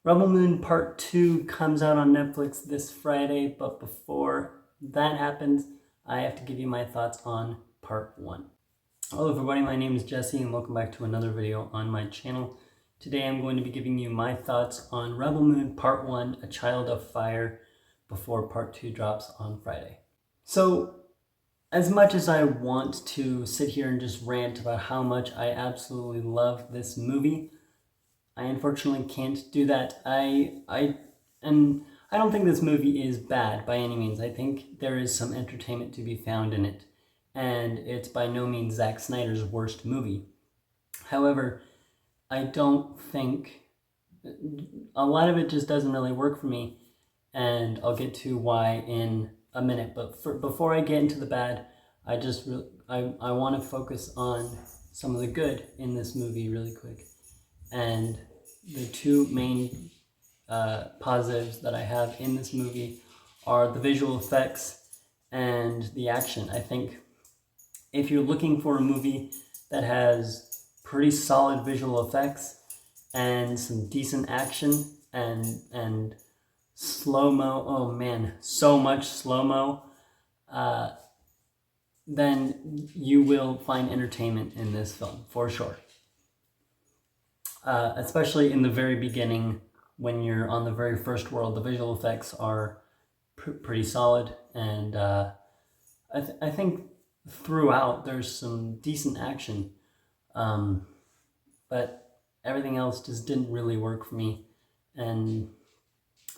Rebel Moon Part 2 comes out on Netflix this Friday, but before that happens, I have to give you my thoughts on Part 1. Hello everybody, my name is Jesse and welcome back to another video on my channel. Today I'm going to be giving you my thoughts on Rebel Moon Part 1, A Child of Fire, before Part 2 drops on Friday. So, as much as I want to sit here and just rant about how much I absolutely love this movie, I unfortunately can't do that. I don't think this movie is bad by any means. I think there is some entertainment to be found in it, and it's by no means Zack Snyder's worst movie. However, I don't think a lot of it just doesn't really work for me, and I'll get to why in a minute. But before I get into the bad, I want to focus on some of the good in this movie really quick. And the two main positives that I have in this movie are the visual effects and the action. I think if you're looking for a movie that has pretty solid visual effects and some decent action and slow-mo, oh man, so much slow-mo, then you will find entertainment in this film, for sure. Especially in the very beginning, when you're on the very first world, the visual effects are pretty solid, and I think throughout there's some decent action, but everything else just didn't really work for me, and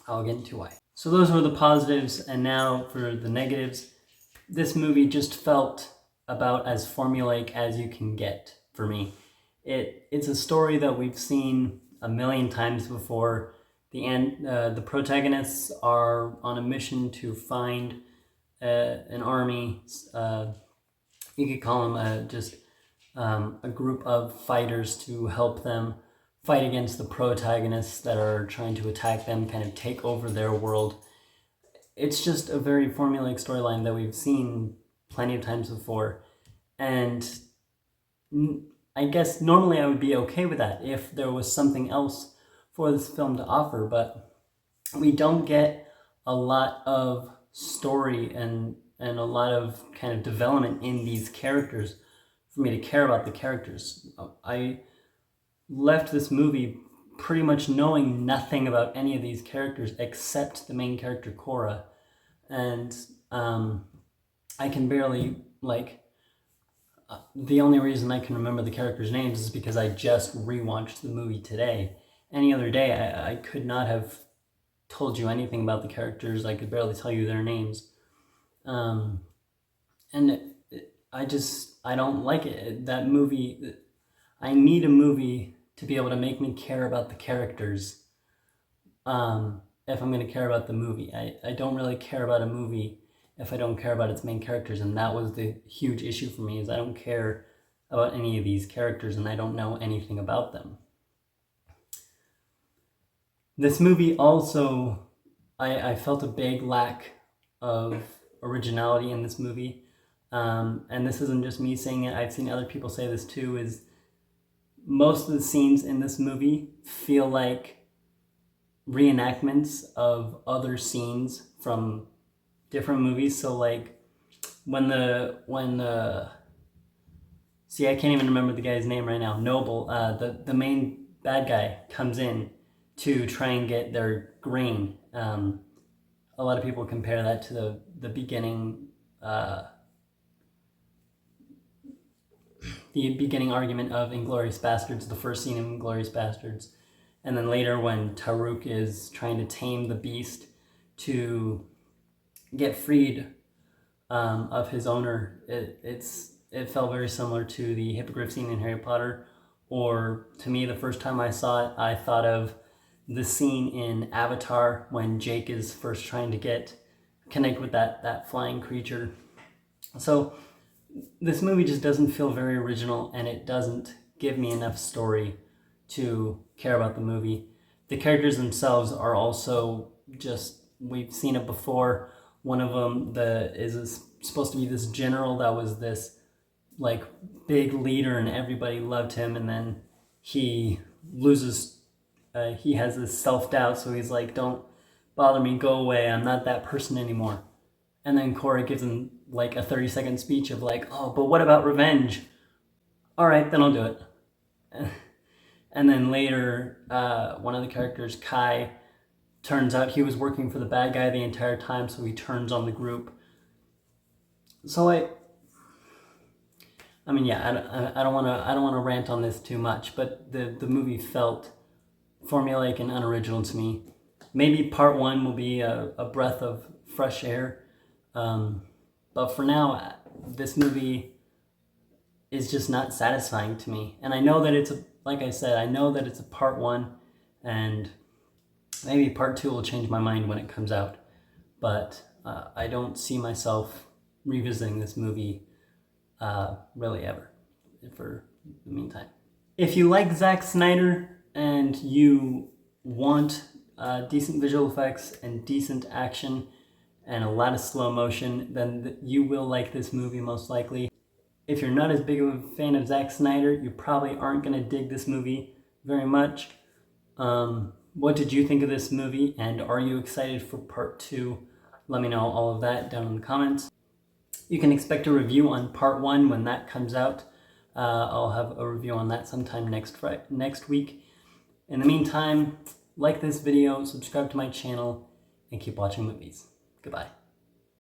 I'll get into why. So those were the positives, and now for the negatives. This movie just felt about as formulaic as you can get for me. It's a story that we've seen a million times before. The protagonists are on a mission to find an army. You could call them just a group of fighters to help them fight against the protagonists that are trying to attack them, kind of take over their world. It's just a very formulaic storyline that we've seen plenty of times before, and I guess normally I would be okay with that if there was something else for this film to offer, but we don't get a lot of story and a lot of kind of development in these characters for me to care about the characters. I left this movie pretty much knowing nothing about any of these characters except the main character, Cora, and I can barely, the only reason I can remember the characters' names is because I just rewatched the movie today. Any other day, I could not have told you anything about the characters. I could barely tell you their names. And I don't like it. That movie, I need a movie to be able to make me care about the characters if I'm going to care about the movie. I don't really care about a movie if I don't care about its main characters, and that was the huge issue for me, is I don't care about any of these characters and I don't know anything about them. This movie also, I felt a big lack of originality in this movie, and this isn't just me saying it, I've seen other people say this too, is most of the scenes in this movie feel like reenactments of other scenes from different movies. So like when see, I can't even remember the guy's name right now, Noble, the main bad guy comes in to try and get their grain. A lot of people compare that to the beginning argument of Inglourious Basterds, the first scene of Inglourious Basterds. And then later when Taruk is trying to tame the beast to get freed of his owner, it felt very similar to the hippogriff scene in Harry Potter, or to me, the first time I saw it, I thought of the scene in Avatar when Jake is first trying to connect with that flying creature. So this movie just doesn't feel very original, and it doesn't give me enough story to care about the movie. The characters themselves are also just, we've seen it before. One of them is supposed to be this general that was this big leader and everybody loved him, and then he loses he has this self-doubt, so he's like, don't bother me, go away, I'm not that person anymore. And then Korra gives him like a 30-second speech of like, oh, but what about revenge? All right, then I'll do it. And then later, one of the characters, Kai, turns out he was working for the bad guy the entire time, so he turns on the group. So I mean, yeah, I don't want to rant on this too much, but the movie felt formulaic and unoriginal to me. Maybe part one will be a breath of fresh air, but for now, this movie is just not satisfying to me. And I know that it's like I said, I know that it's a part one, and maybe part two will change my mind when it comes out. But I don't see myself revisiting this movie really ever for the meantime. If you like Zack Snyder and you want decent visual effects and decent action and a lot of slow motion, then you will like this movie most likely. If you're not as big of a fan of Zack Snyder, you probably aren't going to dig this movie very much. What did you think of this movie, and are you excited for part two? Let me know all of that down in the comments. You can expect a review on part one when that comes out. I'll have a review on that sometime next week. In the meantime, like this video, subscribe to my channel, and keep watching movies. Goodbye.